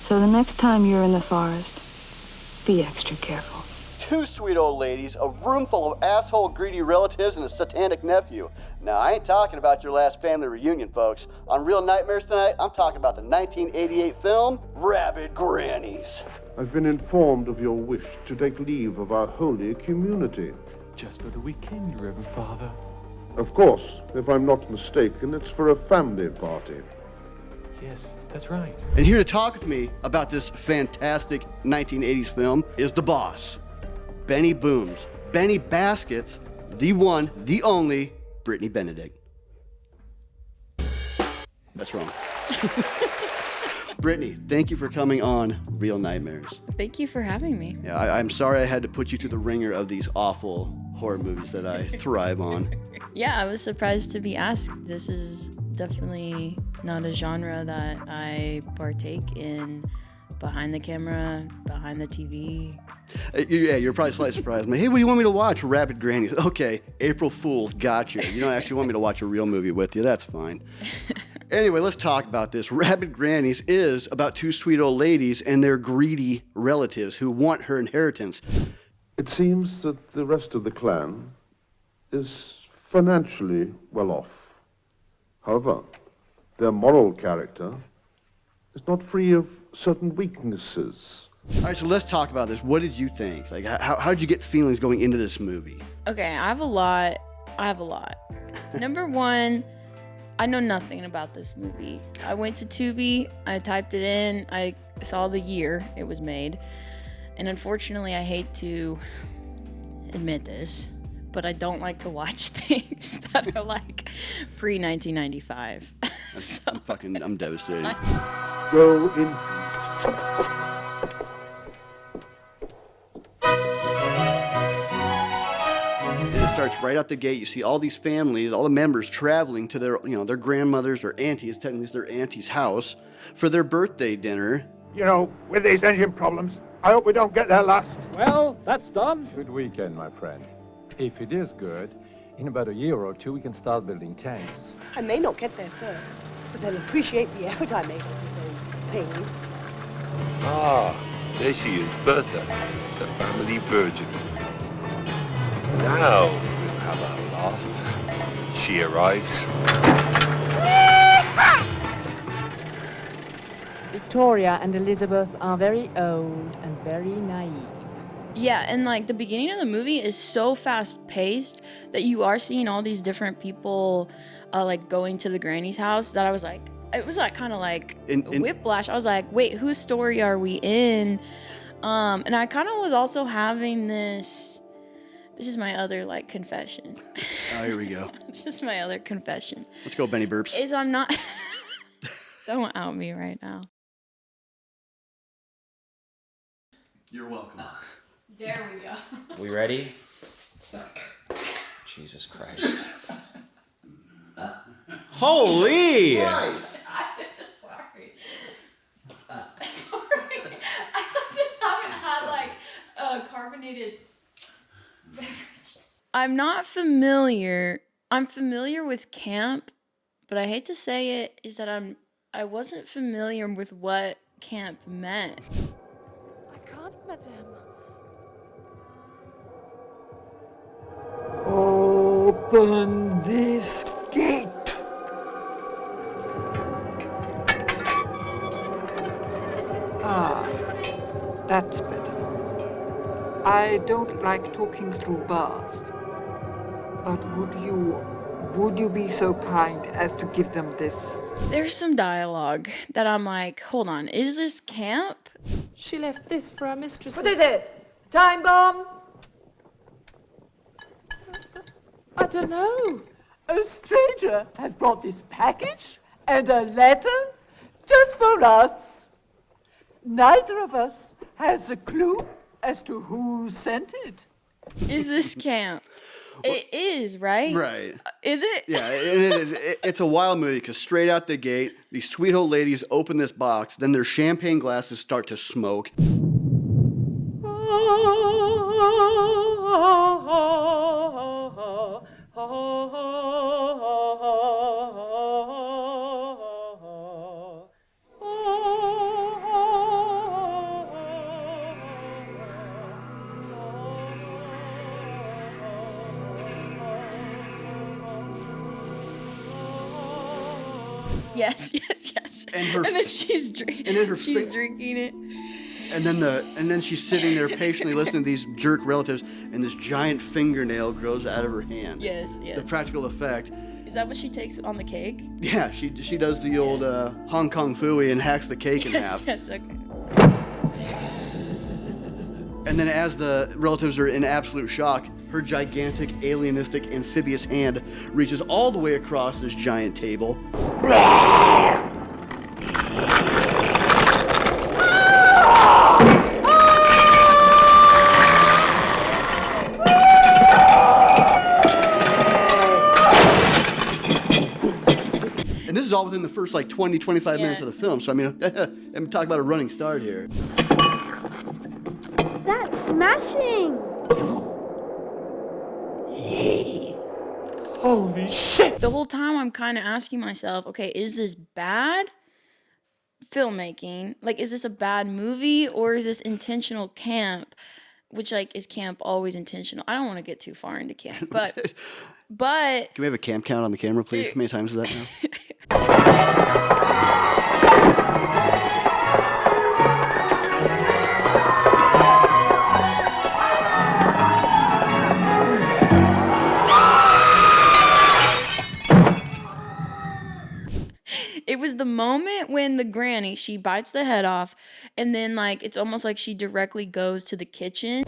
So the next time you're in the forest, be extra careful. Two sweet old ladies, a room full of asshole greedy relatives, and a satanic nephew. Now, I ain't talking about your last family reunion, folks. On Real Nightmares tonight, I'm talking about the 1988 film, Rabid Grannies. I've been informed of your wish to take leave of our holy community. Just for the weekend, Reverend Father. Of course, if I'm not mistaken, it's for a family party. Yes, that's right. And here to talk with me about this fantastic 1980s film is the boss, Benny Booms, Benny Baskets, the one, the only, Brittany Benedict. That's wrong. Brittany, thank you for coming on Real Nightmares. Thank you for having me. Yeah, I'm sorry I had to put you to the ringer of these awful horror movies that I thrive on. Yeah, I was surprised to be asked. This is definitely not a genre that I partake in behind the camera, behind the TV. Yeah, you're probably slightly surprised. Hey, what do you want me to watch? Rabid Grannies. Okay, April Fools, gotcha. You don't actually want me to watch a real movie with you. That's fine. Anyway, let's talk about this. Rabid Grannies is about two sweet old ladies and their greedy relatives who want her inheritance. It seems that the rest of the clan is financially well off. However, their moral character is not free of certain weaknesses. All right, so let's talk about this. What did you think? Like, how did you get feelings going into this movie? Okay, I have a lot. Number one, I know nothing about this movie. I went to Tubi, I typed it in, I saw the year it was made, and unfortunately, I hate to admit this, but I don't like to watch things that are like pre-1995. So, I'm devastated. Go in peace. It starts right out the gate. You see all these families, all the members traveling to their grandmother's or aunties, technically it's their auntie's house, for their birthday dinner. You know, with these engine problems, I hope we don't get there last. Well, that's done. Good weekend, my friend. If it is good, in about a year or two, we can start building tanks. I may not get there first, but they'll appreciate the effort I made on this old thing. Ah, there she is, Bertha, the family virgin. Now we'll have a laugh. She arrives. Victoria and Elizabeth are very old and very naive. yeah, and like the beginning of the movie is so fast paced that you are seeing all these different people like going to the granny's house that I was like, it was like kind of like whiplash. I was like, wait, whose story are we in? And I kind of was also having this is my other like confession. Oh, here we go. This is my other confession. Let's go, Benny Burps. Is I'm not, don't out me right now. You're welcome. There we go. We ready? Jesus Christ. Holy! I'm just sorry. Sorry. I just haven't had like a carbonated beverage. I'm not familiar. I'm familiar with camp, but I hate to say it, is that I wasn't familiar with what camp meant. I can't, madame. Open this gate. Ah, that's better. I don't like talking through bars. But would you be so kind as to give them this? There's some dialogue that I'm like, hold on, is this camp? She left this for our mistresses. What is it? Time bomb? I don't know. A stranger has brought this package and a letter just for us. Neither of us has a clue as to who sent it. Is this camp? It is, right? Right. Is it? Yeah, it is. It's a wild movie because straight out the gate, these sweet old ladies open this box, then their champagne glasses start to smoke. Yes. And then she's drinking it. And then she's sitting there patiently listening to these jerk relatives, and this giant fingernail grows out of her hand. Yes. The practical effect. Is that what she takes on the cake? Yeah, she does the old Hong Kong Phooey and hacks the cake in half. Yes, okay. And then as the relatives are in absolute shock, her gigantic, alienistic, amphibious hand reaches all the way across this giant table. And this is all within the first 20, 25 minutes of the film. So, I mean, I'm talking about a running start here. That's smashing! Holy shit! The whole time I'm kind of asking myself, okay, is this bad filmmaking? Like, is this a bad movie, or is this intentional camp? Which, is camp always intentional? I don't want to get too far into camp, but... Can we have a camp count on the camera, please? How many times is that now? It was the moment when the granny, she bites the head off, and then it's almost like she directly goes to the kitchen.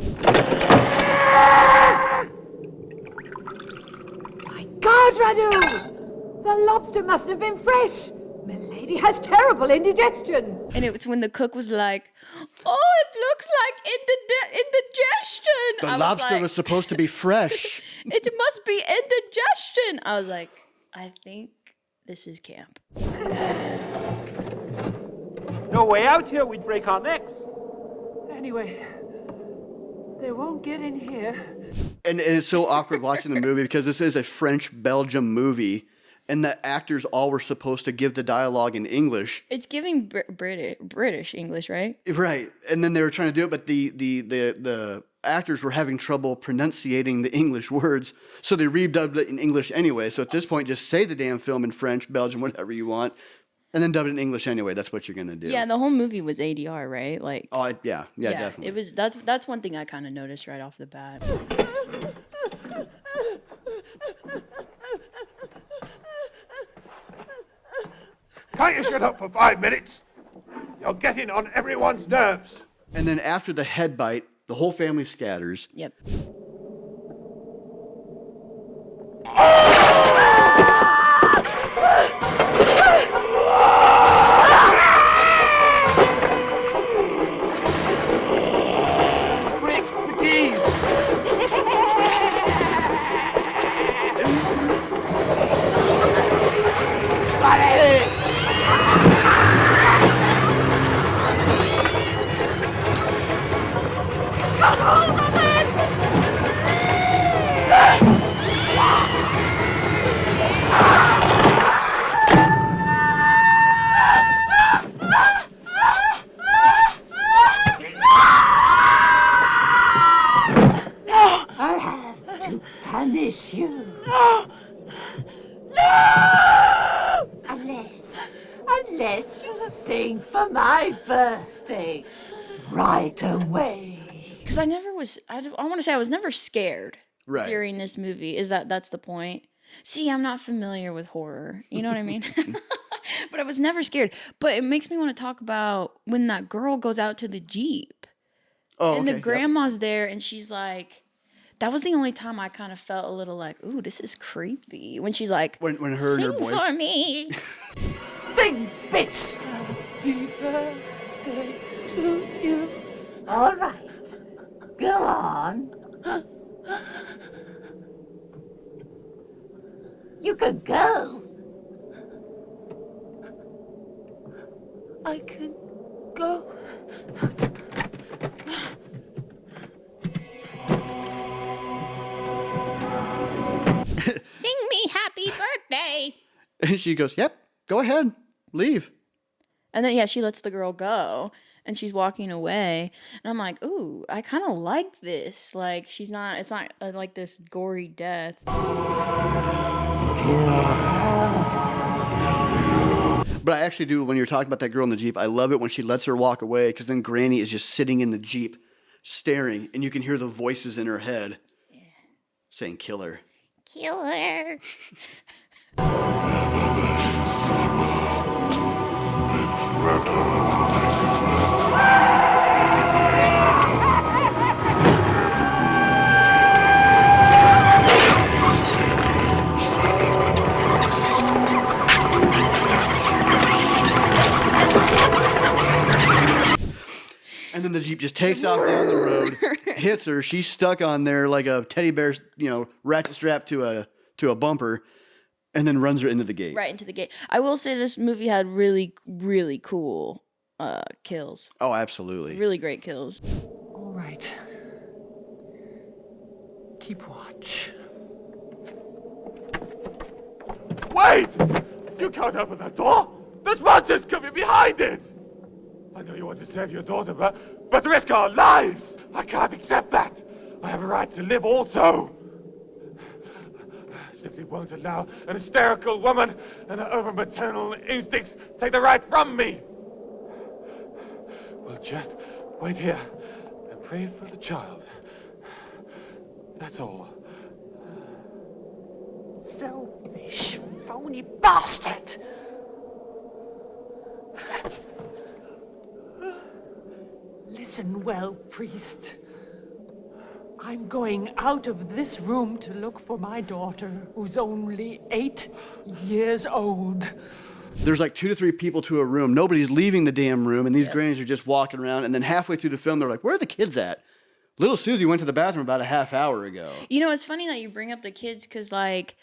My God, Radu! The lobster must have been fresh. Milady has terrible indigestion. And it was when the cook was like, "Oh, it looks like indigestion." The lobster was supposed to be fresh. It must be indigestion. I was like, I think this is camp. No way out here, we'd break our necks. Anyway, they won't get in here. And it's so awkward watching the movie because this is a French-Belgium movie, and the actors all were supposed to give the dialogue in English. It's giving British English, right? Right. And then they were trying to do it, but the actors were having trouble pronunciating the English words, so they redubbed it in English anyway. So at this point, just say the damn film in French, Belgian, whatever you want, and then dub it in English anyway. That's what you're gonna do. Yeah, the whole movie was ADR, right? Yeah, definitely. It was. That's one thing I kind of noticed right off the bat. Can't you shut up for 5 minutes? You're getting on everyone's nerves. And then after the head bite, the whole family scatters. Yep. I have to punish you. No! Unless you sing for my birthday right away. Because I want to say I was never scared right. during this movie. That's the point? See, I'm not familiar with horror. You know what I mean? But I was never scared. But it makes me want to talk about when that girl goes out to the Jeep. Oh, and okay, the grandma's there, and she's like, that was the only time I kind of felt a little like, ooh, this is creepy. When she's like, when her sing and her boy for me. Sing, bitch! Happy birthday to you. All right, go on. You can go. I can go. Sing me happy birthday. And she goes, yep, go ahead, leave. And then, she lets the girl go, and she's walking away. And I'm like, ooh, I kind of like this. Like, it's not like this gory death. Kill her. But I actually do, when you're talking about that girl in the Jeep, I love it when she lets her walk away, because then Granny is just sitting in the Jeep staring, and you can hear the voices in her head saying, kill her. Kill her. And then the Jeep just takes off down the road, hits her. She's stuck on there like a teddy bear, ratchet strapped to a bumper, and then runs her into the gate. Right into the gate. I will say this movie had really, really cool kills. Oh, absolutely. Really great kills. All right. Keep watch. Wait! You can't open that door! There's monsters coming behind it! I know you want to save your daughter, but risk our lives! I can't accept that! I have a right to live also! I simply won't allow an hysterical woman and her over-maternal instincts take the right from me! We'll just wait here and pray for the child. That's all. Selfish, phony bastard! Listen well, priest. I'm going out of this room to look for my daughter, who's only 8 years old. There's like 2 to 3 people to a room. Nobody's leaving the damn room, and these grannies are just walking around. And then halfway through the film, they're like, where are the kids at? Little Susie went to the bathroom about a half hour ago. It's funny that you bring up the kids because, as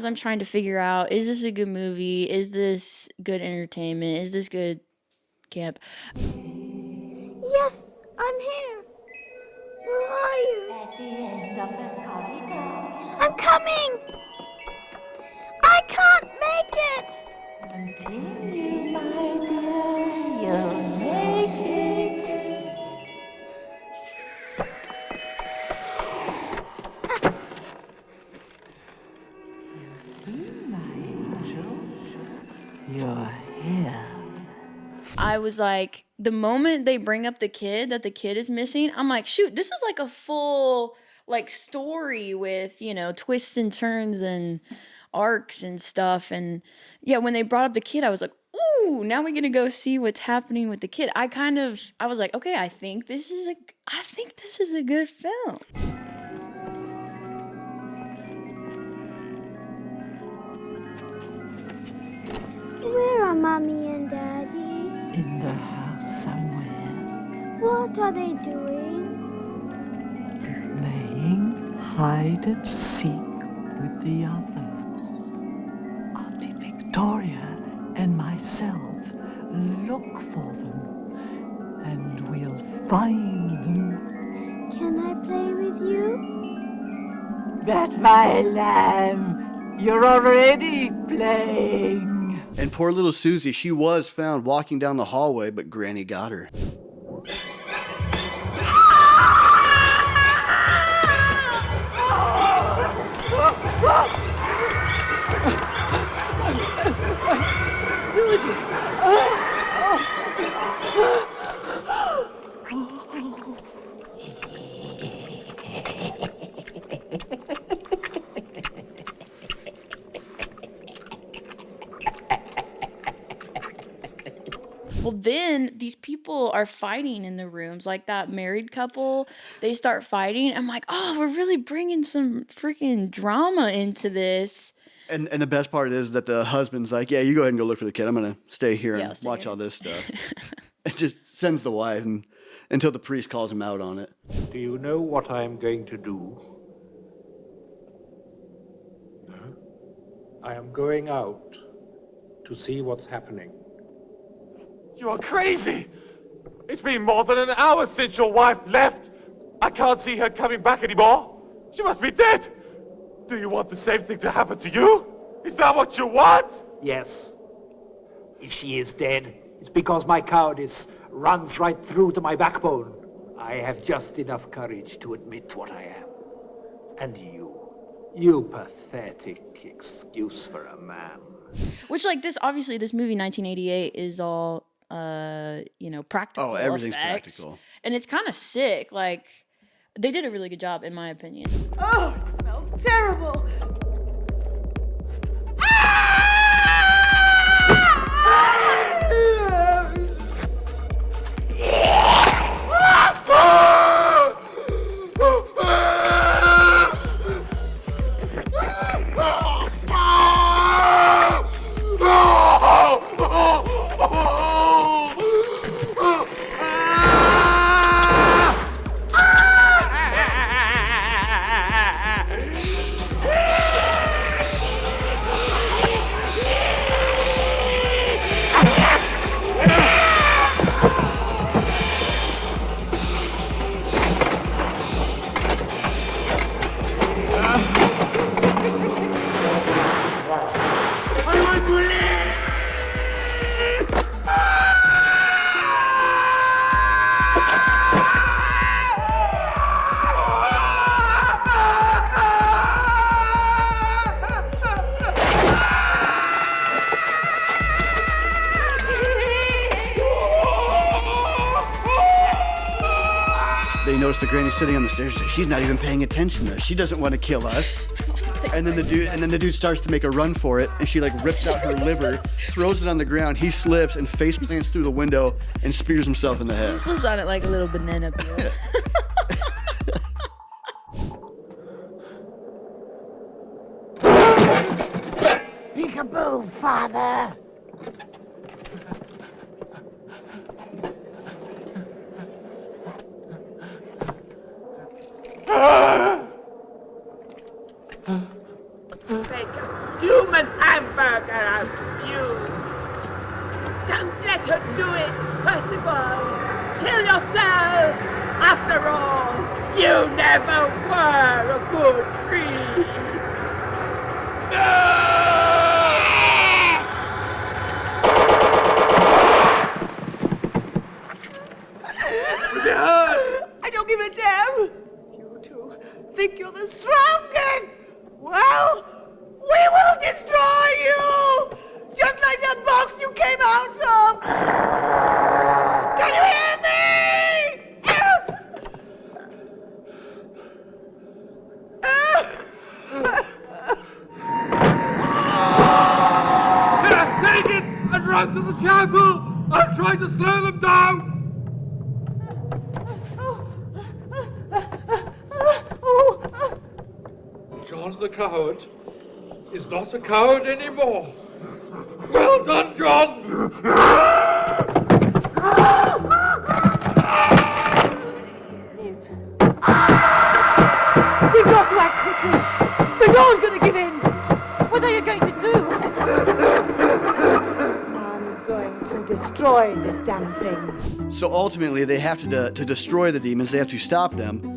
I'm trying to figure out, is this a good movie? Is this good entertainment? Is this good camp? Yes, I'm here. Where are you? At the end of the corridor. I'm coming! I can't make it! Until you, my dear, you'll make it. You see, my angel, you're here. I was like, the moment they bring up the kid, that the kid is missing, I'm like, shoot, this is like a full story with, twists and turns and arcs and stuff. And yeah, when they brought up the kid, I was like, ooh, now we're gonna go see what's happening with the kid. I was like, okay, I think this is a good film. Where are Mommy and Daddy? In the house somewhere. What are they doing? Playing hide and seek with the others. Auntie Victoria and myself look for them, and we'll find them. Can I play with you? That my lamb, you're already playing. And poor little Susie, she was found walking down the hallway, but Granny got her. Well, then these people are fighting in the rooms, like that married couple. They start fighting. I'm like, oh, we're really bringing some freaking drama into this. And the best part is that the husband's like, yeah, you go ahead and go look for the kid. I'm going to stay here and watch here. all this stuff. It just sends the wife until the priest calls him out on it. Do you know what I am going to do? No? I am going out to see what's happening. You are crazy! It's been more than an hour since your wife left. I can't see her coming back anymore. She must be dead. Do you want the same thing to happen to you? Is that what you want? Yes. If she is dead, it's because my cowardice runs right through to my backbone. I have just enough courage to admit what I am. And you You pathetic excuse for a man. Which, like, this movie 1988 is all practical. Oh, everything's effects. practical. And it's kind of sick. Like, they did a really good job, in my opinion. Oh, it smells terrible. They notice the granny sitting on the stairs. She's not even paying attention to us. She doesn't want to kill us. And then the dude starts to make a run for it, and she like rips out her liver, throws it on the ground. He slips and face plants through the window and spears himself in the head. He slips on it like a little banana peel. Peekaboo, father! Make a human hamburger out of you. Don't let her do it, Percival. Kill yourself. After all, you never were a good priest. I don't give a damn. You two think you're the strongest. Well, we will destroy you! Just like the box you came out of! Can you hear me? Take it and run to the chapel! I'm trying to slow them down! John the coward is not a coward anymore. Well done, John! We've got to act quickly. The door's going to give in. What are you going to do? I'm going to destroy this damn thing. So ultimately, they have to destroy the demons. They have to stop them.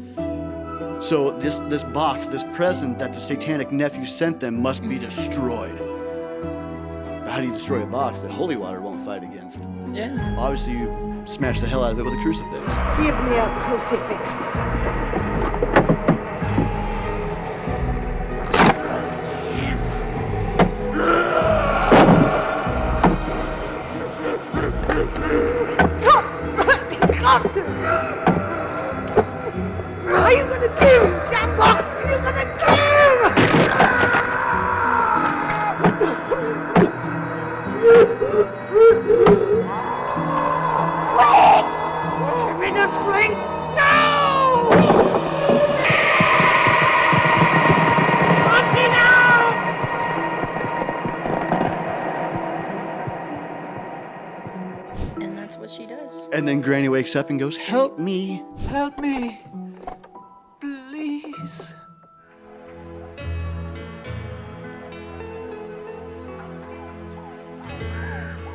So this box, this present that the satanic nephew sent them must be destroyed. But how do you destroy a box that holy water won't fight against? Yeah. Obviously, you smash the hell out of it with a crucifix. Give me a crucifix. Got to! Are you gonna give? Damn box! Are you gonna give? Quick! Give me the strength! No! Cut it out! And that's what she does. And then Granny wakes up and goes, "Help me! Help me. Please.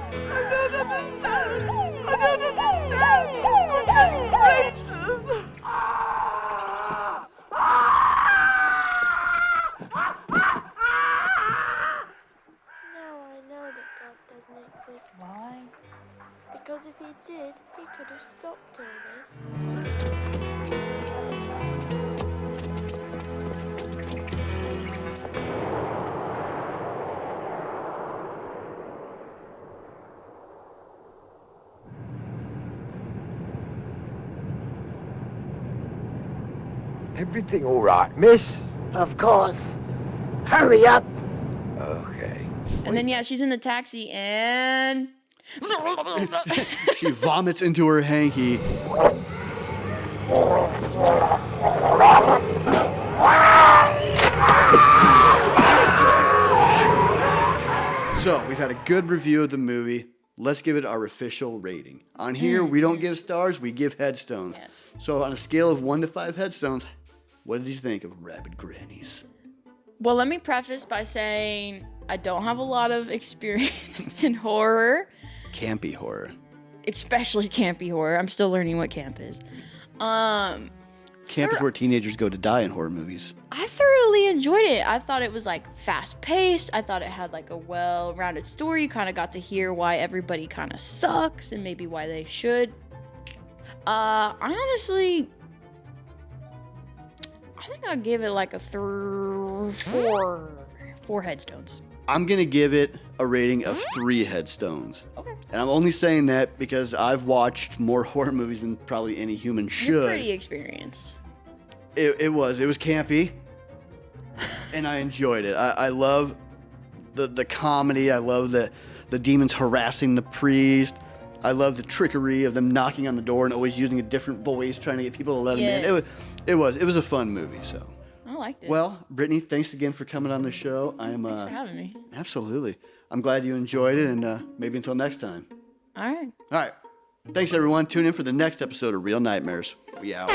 I don't understand. I don't understand. Goodness gracious. Now I know that God doesn't exist. Why? Because if he did, he could have stopped all this. Everything all right, miss? Of course. Hurry up. Okay. And then, yeah, she's in the taxi and... She vomits into her hanky. So, we've had a good review of the movie. Let's give it our official rating. On here, we don't give stars, we give headstones. Yes. So, on a scale of 1 to 5 headstones, what did you think of Rabid Grannies? Well, let me preface by saying I don't have a lot of experience in horror. Campy horror. Especially campy horror. I'm still learning what camp is. Camp is where teenagers go to die in horror movies. I thoroughly enjoyed it. I thought it was like fast paced. I thought it had like a well-rounded story. You kind of got to hear why everybody kind of sucks and maybe why they should. I think I'll give it like a 4 headstones. I'm going to give it a rating of 3 headstones. Okay. And I'm only saying that because I've watched more horror movies than probably any human should. You're pretty experienced. It was campy, and I enjoyed it. I love the comedy. I love the demons harassing the priest. I love the trickery of them knocking on the door and always using a different voice, trying to get people to let them in. It was a fun movie. So I liked it. Well, Brittany, thanks again for coming on the show. Thanks for having me. Absolutely. I'm glad you enjoyed it, and maybe until next time. All right. All right. Thanks, everyone. Tune in for the next episode of Real Nightmares. We out.